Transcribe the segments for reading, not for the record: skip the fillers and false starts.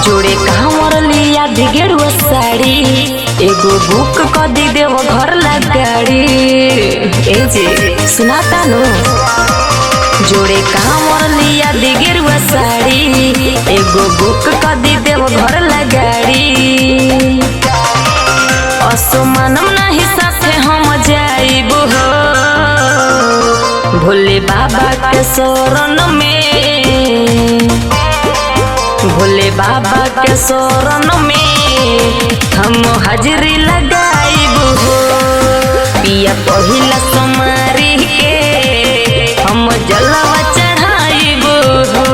जोड़े कांवर लिया दिगेरुआ साड़ी एगो बुक कर दी देव घर गाड़ी। ए जे सुनाता नो जोड़े कांवर लिया दिगेरुआ साड़ी एगो बुक कर दी देव घर गाड़ी। असमानम नहीं साथे हम जाइब हो भोले बाबा के शरण में, भोले बाबा के शरण में हम हाजिरी लगाइब हो। पिया पहिला सोमवारी के हम जलवा चढ़ाइब हो।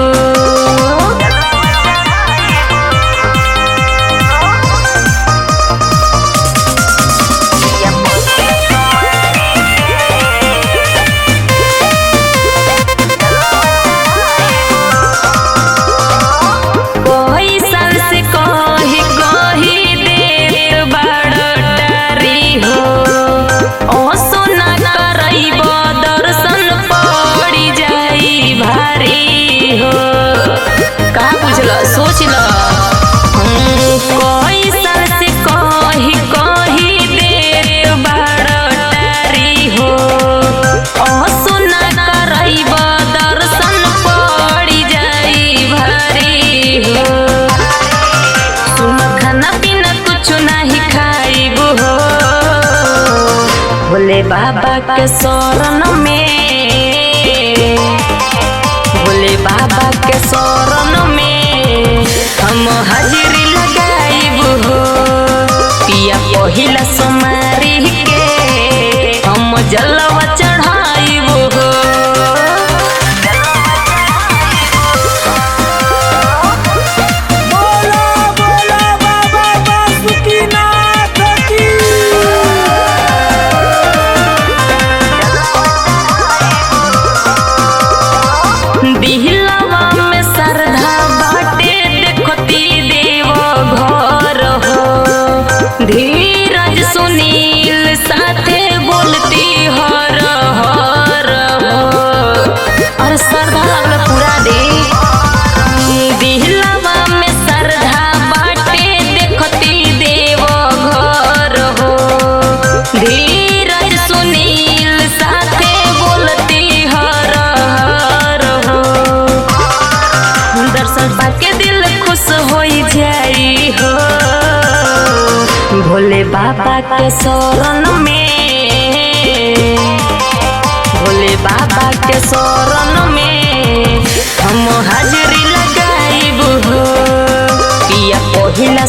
सोच लो कोई साल से कही देत बड़टारी हो सुना करइब दर्शन पड़ी जाई भारी हो। सुन खाना पीना कुछ नहीं खाइब हो भोले बाबा के शरण में, भोले बाबा के शरण में हम हाजिरी लगाइब हो। पिया पहिला सोमवारी के हम जलवा चढ़ाइब हो। दिहलवा में श्रद्धा बाटे देखती देव घर हो। धीरज सुनील साथे बोलती हर हर हो और श्रद्धा लगल पूरा दे। दिहलवा में श्रद्धा बाटे देखती देव घर हो। धीरज सुनील साथे बोलती हर हर हो। दर्शन पाके दिल खुश हो जाई हो भोले बाबा के शरण में, भोले बाबा के शरण में हम हाजिरी लगाइब हो। पिया पहिला